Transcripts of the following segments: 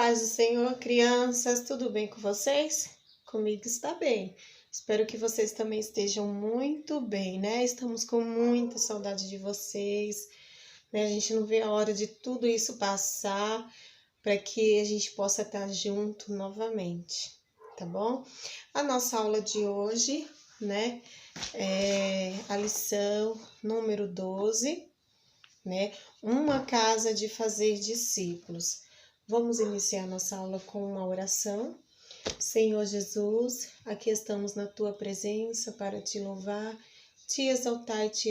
paz do Senhor, crianças, tudo bem com vocês? Comigo está bem. Espero que vocês também estejam muito bem, né? Estamos com muita saudade de vocês, né? A gente não vê a hora de tudo isso passar para que a gente possa estar junto novamente, tá bom? A nossa aula de hoje, né, é a lição número 12, né? Uma casa de fazer discípulos. Vamos iniciar nossa aula com uma oração. Senhor Jesus, aqui estamos na Tua presença para Te louvar, Te exaltar e Te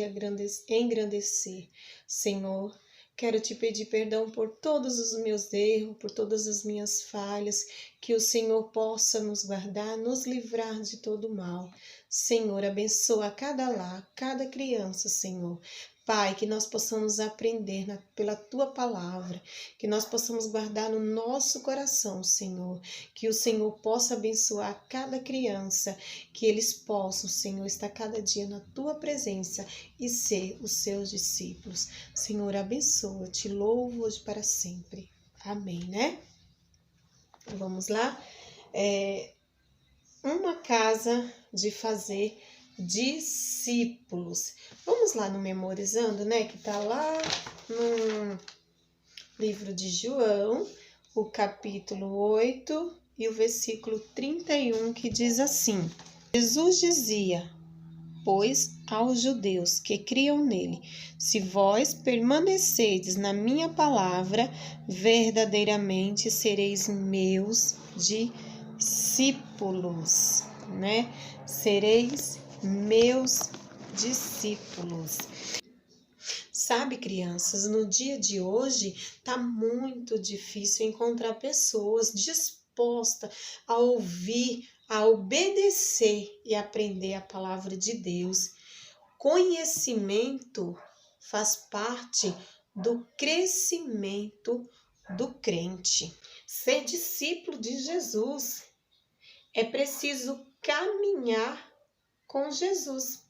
engrandecer. Senhor, quero Te pedir perdão por todos os meus erros, por todas as minhas falhas, que o Senhor possa nos guardar, nos livrar de todo mal. Senhor, abençoa cada lar, cada criança, Senhor. Pai, que nós possamos aprender pela Tua palavra, que nós possamos guardar no nosso coração, Senhor, que o Senhor possa abençoar cada criança, que eles possam, Senhor, estar cada dia na Tua presença e ser os Seus discípulos. Senhor, abençoa, te louvo hoje para sempre. Amém, né? Vamos lá? Uma casa de fazer discípulos. Vamos lá no Memorizando, né? Que tá lá no livro de João, o capítulo 8 e o versículo 31, que diz assim: Jesus dizia, pois, aos judeus que criam nele: se vós permanecerdes na minha palavra, verdadeiramente sereis meus discípulos, né? Sereis meus discípulos. Sabe, crianças, no dia de hoje tá muito difícil encontrar pessoas dispostas a ouvir, a obedecer e aprender a palavra de Deus. Conhecimento faz parte do crescimento do crente. Ser discípulo de Jesus é preciso caminhar com Jesus.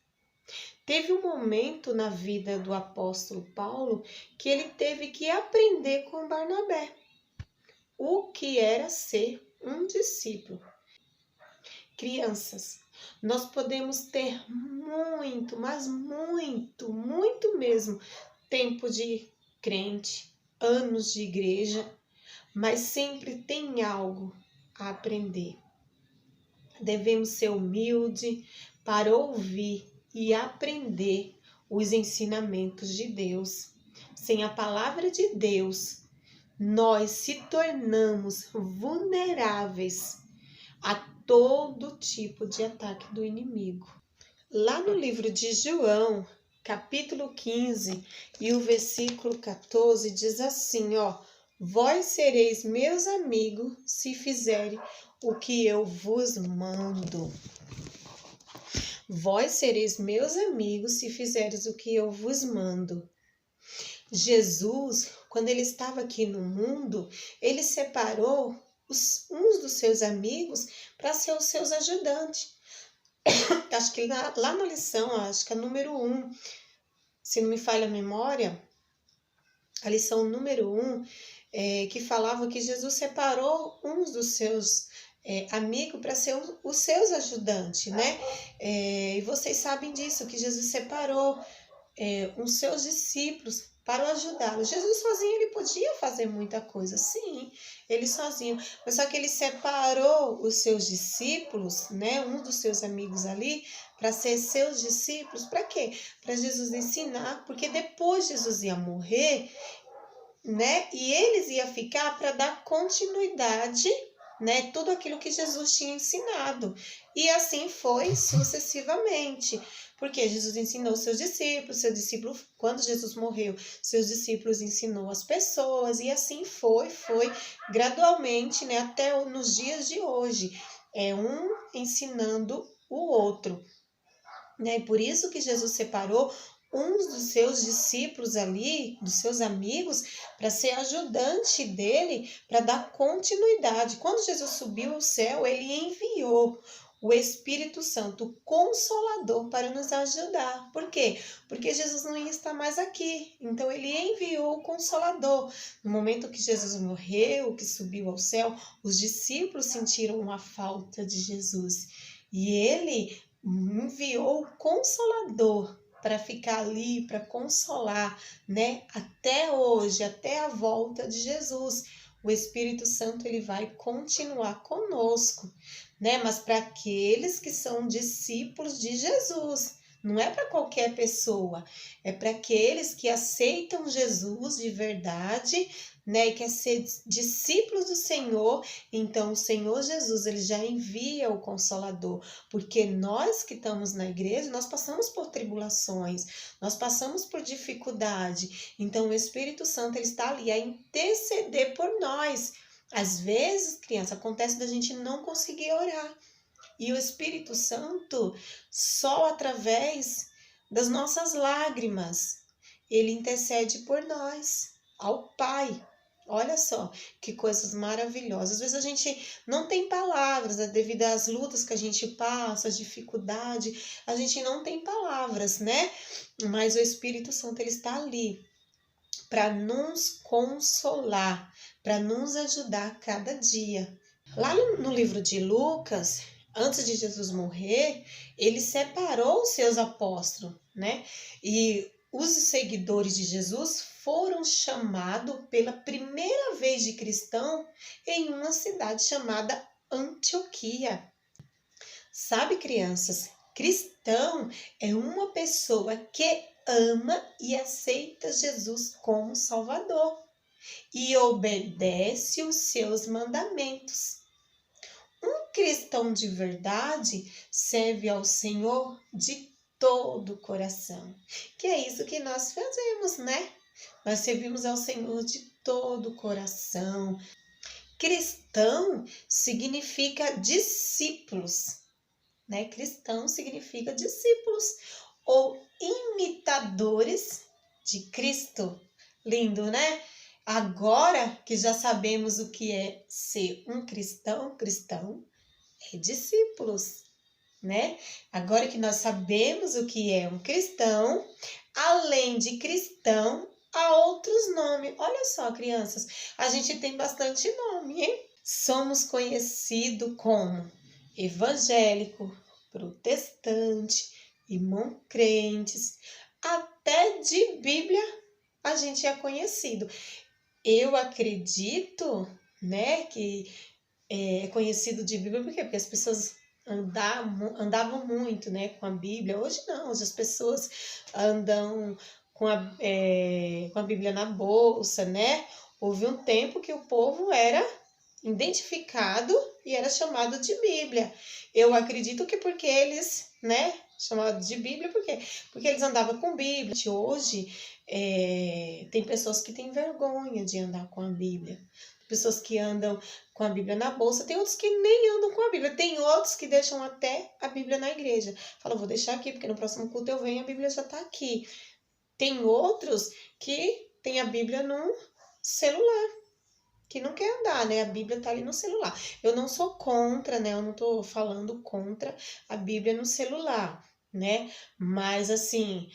Teve um momento na vida do apóstolo Paulo que ele teve que aprender com Barnabé o que era ser um discípulo. Crianças, nós podemos ter muito, mas muito mesmo tempo de crente, anos de igreja, mas sempre tem algo a aprender. Devemos ser humildes para ouvir e aprender os ensinamentos de Deus. Sem a palavra de Deus, nós se tornamos vulneráveis a todo tipo de ataque do inimigo. Lá no livro de João, capítulo 15 e o versículo 14, diz assim, vós sereis meus amigos se fizerem o que eu vos mando. Vós sereis meus amigos se fizeres o que eu vos mando. Jesus, quando ele estava aqui no mundo, ele separou uns dos seus amigos para ser os seus ajudantes. Acho que lá na lição, acho que é número 1, se não me falha a memória, a lição número 1, que falava que Jesus separou uns dos seus amigos para ser os seus ajudantes, né? E vocês sabem disso, que Jesus separou os seus discípulos para ajudá-los. Jesus sozinho, ele podia fazer muita coisa, sim, ele sozinho, mas só que ele separou os seus discípulos, né, um dos seus amigos ali, para ser seus discípulos, para quê? Para Jesus ensinar, porque depois Jesus ia morrer, né, e eles iam ficar para dar continuidade, né, tudo aquilo que Jesus tinha ensinado, e assim foi sucessivamente, porque Jesus ensinou seus discípulos, seu discípulo, quando Jesus morreu, seus discípulos ensinou as pessoas, e assim foi gradualmente, né, até nos dias de hoje, um ensinando o outro, né, e por isso que Jesus separou uns dos seus discípulos ali, dos seus amigos, para ser ajudante dele, para dar continuidade. Quando Jesus subiu ao céu, ele enviou o Espírito Santo, o Consolador, para nos ajudar. Por quê? Porque Jesus não ia estar mais aqui. Então, ele enviou o Consolador. No momento que Jesus morreu, que subiu ao céu, os discípulos sentiram uma falta de Jesus. E ele enviou o Consolador para ficar ali, para consolar, né? Até hoje, até a volta de Jesus. O Espírito Santo ele vai continuar conosco, né? Mas para aqueles que são discípulos de Jesus, não é para qualquer pessoa, é para aqueles que aceitam Jesus de verdade, né? E quer ser discípulos do Senhor. Então o Senhor Jesus ele já envia o Consolador, porque nós que estamos na igreja, nós passamos por tribulações, nós passamos por dificuldade. Então o Espírito Santo ele está ali a interceder por nós. Às vezes, criança, acontece da gente não conseguir orar. E o Espírito Santo, só através das nossas lágrimas, ele intercede por nós, ao Pai. Olha só, que coisas maravilhosas. Às vezes a gente não tem palavras, né? Devido às lutas que a gente passa, às dificuldades, a gente não tem palavras, né? Mas o Espírito Santo, ele está ali para nos consolar, para nos ajudar a cada dia. Lá no livro de Lucas, antes de Jesus morrer, ele separou os seus apóstolos, né? E os seguidores de Jesus foram chamados pela primeira vez de cristão em uma cidade chamada Antioquia. Sabe, crianças, cristão é uma pessoa que ama e aceita Jesus como Salvador e obedece os seus mandamentos. Um cristão de verdade serve ao Senhor de todo o coração. Que é isso que nós fazemos, né? Nós servimos ao Senhor de todo o coração. Cristão significa discípulos, né? Cristão significa discípulos ou imitadores de Cristo. Lindo, né? Agora que já sabemos o que é ser um cristão, cristão é discípulos, né? Agora que nós sabemos o que é um cristão, além de cristão, há outros nomes. Olha só, crianças, a gente tem bastante nome, hein? Somos conhecidos como evangélico, protestante, irmão crentes, até de Bíblia a gente é conhecido. Eu acredito, né, que é conhecido de Bíblia, por quê? Porque as pessoas andavam muito, né, com a Bíblia. Hoje não, hoje as pessoas andam com a Bíblia na bolsa, né? Houve um tempo que o povo era identificado e era chamado de Bíblia. Eu acredito que porque eles, né, chamados de Bíblia, por quê? Porque eles andavam com Bíblia. Hoje, tem pessoas que têm vergonha de andar com a Bíblia. Pessoas que andam com a Bíblia na bolsa. Tem outros que nem andam com a Bíblia. Tem outros que deixam até a Bíblia na igreja. Falam, vou deixar aqui, porque no próximo culto eu venho e a Bíblia já está aqui. Tem outros que têm a Bíblia no celular, que não quer andar, né? A Bíblia tá ali no celular. Eu não sou contra, né? Eu não tô falando contra a Bíblia no celular, né? Mas, assim,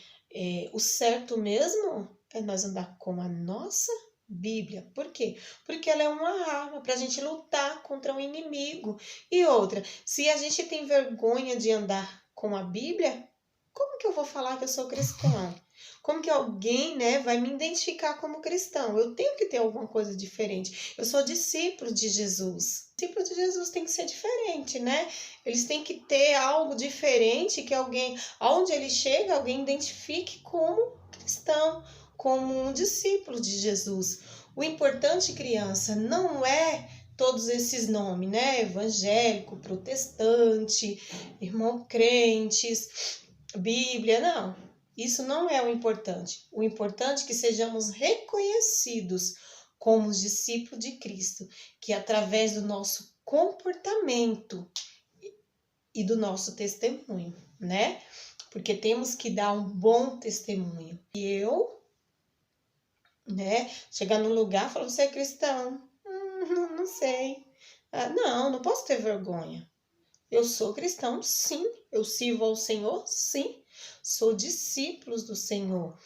o certo mesmo é nós andar com a nossa Bíblia. Por quê? Porque ela é uma arma para a gente lutar contra o inimigo. E outra, se a gente tem vergonha de andar com a Bíblia, como que eu vou falar que eu sou cristão? Como que alguém, né, vai me identificar como cristão? Eu tenho que ter alguma coisa diferente. Eu sou discípulo de Jesus. Discípulo de Jesus tem que ser diferente, né? Eles têm que ter algo diferente que alguém, aonde ele chega, alguém identifique como cristão, como um discípulo de Jesus. O importante, criança, não é todos esses nomes, né? Evangélico, protestante, irmão crentes, Bíblia, não. Isso não é o importante. O importante é que sejamos reconhecidos como os discípulos de Cristo, que através do nosso comportamento e do nosso testemunho, né? Porque temos que dar um bom testemunho. E eu, né, chegar num lugar e falar, você é cristão? Não sei. Não posso ter vergonha. Eu sou cristão, sim. Eu sirvo ao Senhor, sim. Sou discípulo do Senhor,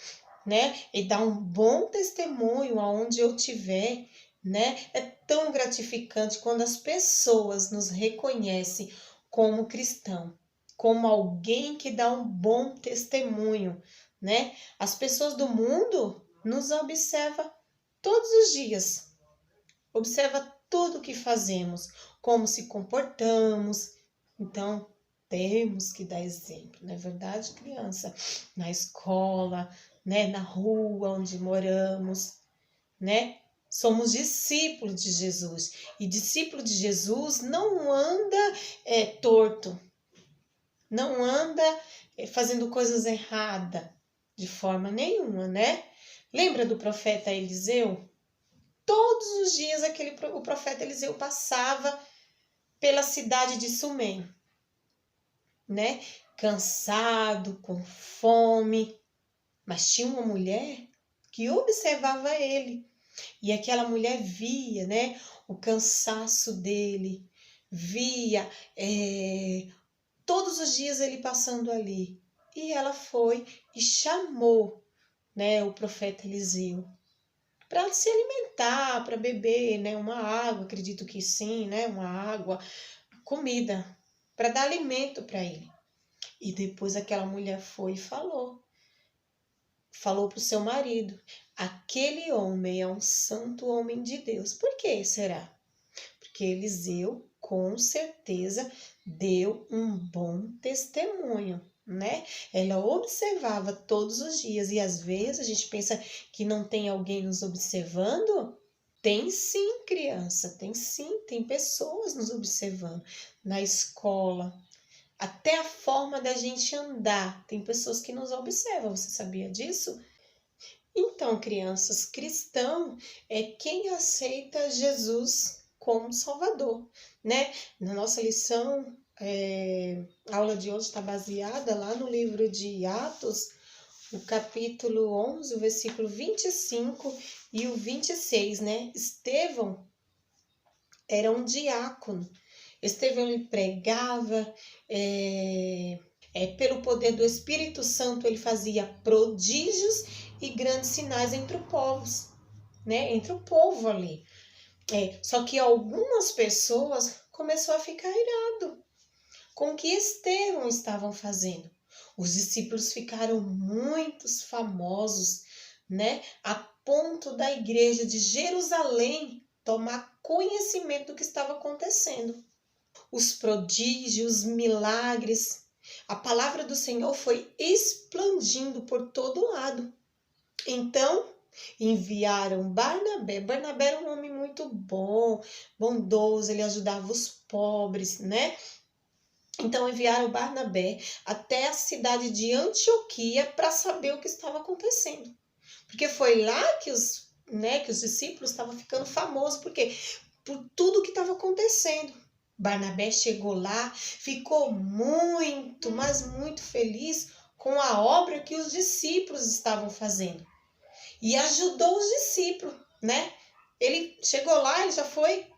né? E dar um bom testemunho aonde eu tiver, né? É tão gratificante quando as pessoas nos reconhecem como cristão, como alguém que dá um bom testemunho, né? As pessoas do mundo nos observam todos os dias, observa tudo o que fazemos, como se comportamos. Então, temos que dar exemplo, não é verdade, criança? Na escola, né? Na rua onde moramos, né? Somos discípulos de Jesus. E discípulo de Jesus não anda torto, não anda fazendo coisas erradas, de forma nenhuma, né? Lembra do profeta Eliseu? Todos os dias o profeta Eliseu passava pela cidade de Sumém, né? Cansado, com fome, mas tinha uma mulher que observava ele. E aquela mulher via, né, o cansaço dele, via todos os dias ele passando ali. E ela foi e chamou, né, o profeta Eliseu para se alimentar, para beber, né, uma água, acredito que sim, né, uma água, comida, para dar alimento para ele. E depois aquela mulher foi e falou para o seu marido: aquele homem é um santo homem de Deus. Por que será? Porque Eliseu, com certeza, deu um bom testemunho, né? Ela observava todos os dias, e às vezes a gente pensa que não tem alguém nos observando. Tem sim, criança, tem sim, tem pessoas nos observando na escola. Até a forma da gente andar, tem pessoas que nos observam, você sabia disso? Então, crianças, cristão é quem aceita Jesus como Salvador, né? Na nossa lição, a aula de hoje está baseada lá no livro de Atos, o capítulo 11, o versículo 25 e o 26, né? Estevão era um diácono. Estevão ele pregava, pelo poder do Espírito Santo, ele fazia prodígios e grandes sinais entre os povos, né? Entre o povo ali. Só que algumas pessoas começaram a ficar irado com o que Estevão estavam fazendo. Os discípulos ficaram muito famosos, né? A ponto da igreja de Jerusalém tomar conhecimento do que estava acontecendo. Os prodígios, milagres, a palavra do Senhor foi expandindo por todo lado. Então, enviaram Barnabé. Barnabé era um homem muito bom, bondoso, ele ajudava os pobres, né? Então, enviaram Barnabé até a cidade de Antioquia para saber o que estava acontecendo. Porque foi lá que os discípulos estavam ficando famosos, porque por tudo que estava acontecendo. Barnabé chegou lá, ficou muito, mas muito feliz com a obra que os discípulos estavam fazendo. E ajudou os discípulos, né? Ele chegou lá,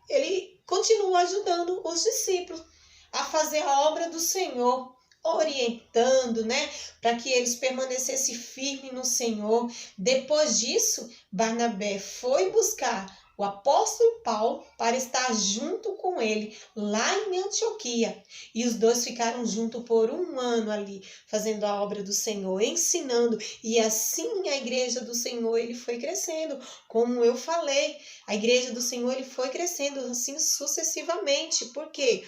ele continuou ajudando os discípulos a fazer a obra do Senhor, orientando, né, para que eles permanecessem firmes no Senhor. Depois disso, Barnabé foi buscar o apóstolo Paulo para estar junto com ele lá em Antioquia. E os dois ficaram juntos por um ano ali, fazendo a obra do Senhor, ensinando. E assim a igreja do Senhor ele foi crescendo. Como eu falei, a igreja do Senhor ele foi crescendo assim sucessivamente. Por quê?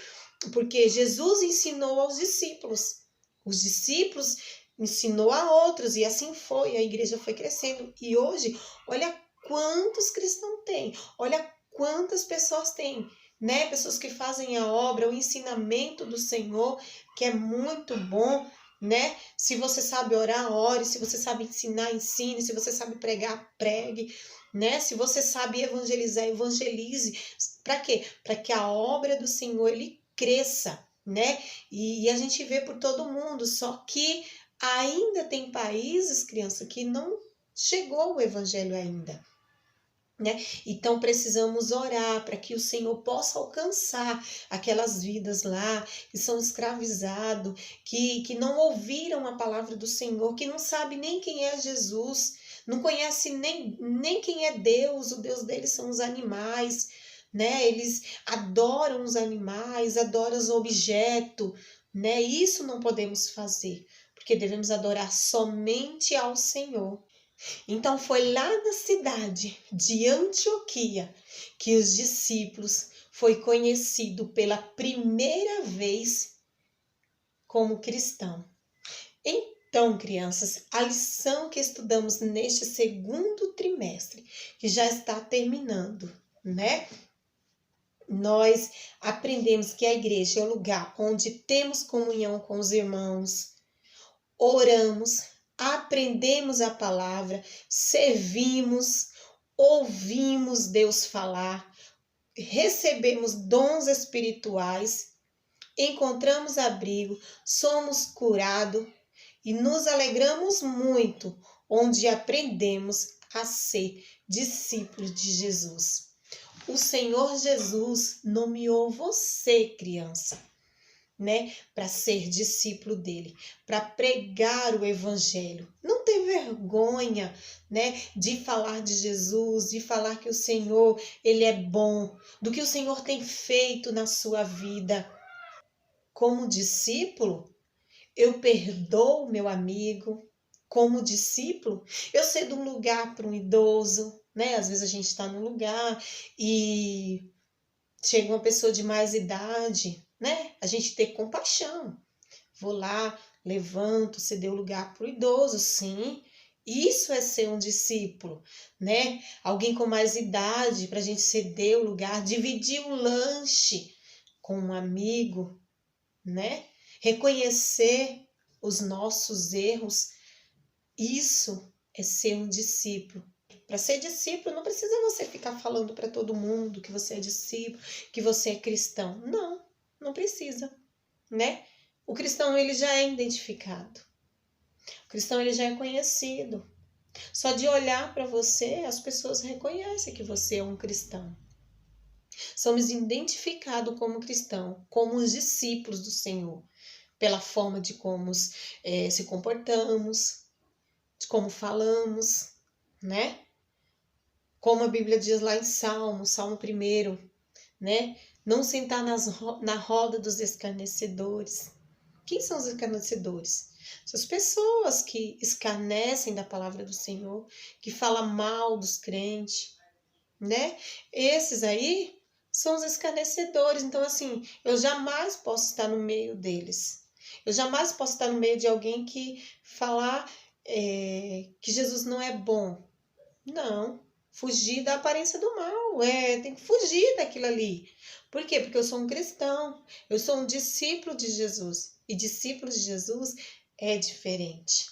Porque Jesus ensinou aos discípulos. Os discípulos ensinou a outros e assim foi, a igreja foi crescendo. E hoje, olha quantos cristãos tem, olha quantas pessoas tem, né? Pessoas que fazem a obra, o ensinamento do Senhor, que é muito bom, né? Se você sabe orar, ore, se você sabe ensinar, ensine, se você sabe pregar, pregue, né? Se você sabe evangelizar, evangelize. Para quê? Para que a obra do Senhor ele cresça, né? E a gente vê por todo mundo, só que ainda tem países, criança, que não chegou o evangelho ainda. né? Então precisamos orar para que o Senhor possa alcançar aquelas vidas lá que são escravizados, que não ouviram a palavra do Senhor, que não sabe nem quem é Jesus, não conhece nem quem é Deus. O Deus deles são os animais, né? Eles adoram os animais, adoram os objetos, né? Isso não podemos fazer, porque devemos adorar somente ao Senhor. Então foi lá na cidade de Antioquia que os discípulos foi conhecido pela primeira vez como cristão. Então, crianças, a lição que estudamos neste segundo trimestre, que já está terminando, né? Nós aprendemos que a igreja é o lugar onde temos comunhão com os irmãos, oramos, aprendemos a palavra, servimos, ouvimos Deus falar, recebemos dons espirituais, encontramos abrigo, somos curados e nos alegramos muito, onde aprendemos a ser discípulos de Jesus. O Senhor Jesus nomeou você, criança, né, para ser discípulo dele, para pregar o evangelho. Não tem vergonha, né, de falar de Jesus, de falar que o Senhor, ele é bom, do que o Senhor tem feito na sua vida. Como discípulo, eu perdoo meu amigo. Como discípulo, eu cedo um lugar para um idoso, né? Às vezes a gente está num lugar e chega uma pessoa de mais idade, né? A gente tem compaixão. Vou lá, levanto, ceder o lugar para o idoso, sim. Isso é ser um discípulo, né? Alguém com mais idade, para a gente ceder o lugar, dividir o lanche com um amigo, né? Reconhecer os nossos erros. Isso é ser um discípulo. Para ser discípulo, não precisa você ficar falando para todo mundo que você é discípulo, que você é cristão. Não, não precisa, né? O cristão, ele já é identificado. O cristão, ele já é conhecido. Só de olhar para você, as pessoas reconhecem que você é um cristão. Somos identificados como cristão, como os discípulos do Senhor, pela forma de como se comportamos, de como falamos, né? Como a Bíblia diz lá em Salmo 1, né? Não sentar na roda dos escarnecedores. Quem são os escarnecedores? São as pessoas que escarnecem da palavra do Senhor, que falam mal dos crentes, né? Esses aí são os escarnecedores. Então, assim, eu jamais posso estar no meio deles. Eu jamais posso estar no meio de alguém que falar que Jesus não é bom. Não. Fugir da aparência do mal. Tem que fugir daquilo ali. Por quê? Porque eu sou um cristão. Eu sou um discípulo de Jesus. E discípulo de Jesus é diferente.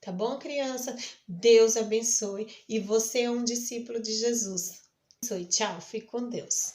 Tá bom, criança? Deus abençoe. E você é um discípulo de Jesus. Abençoe. Tchau. Fique com Deus.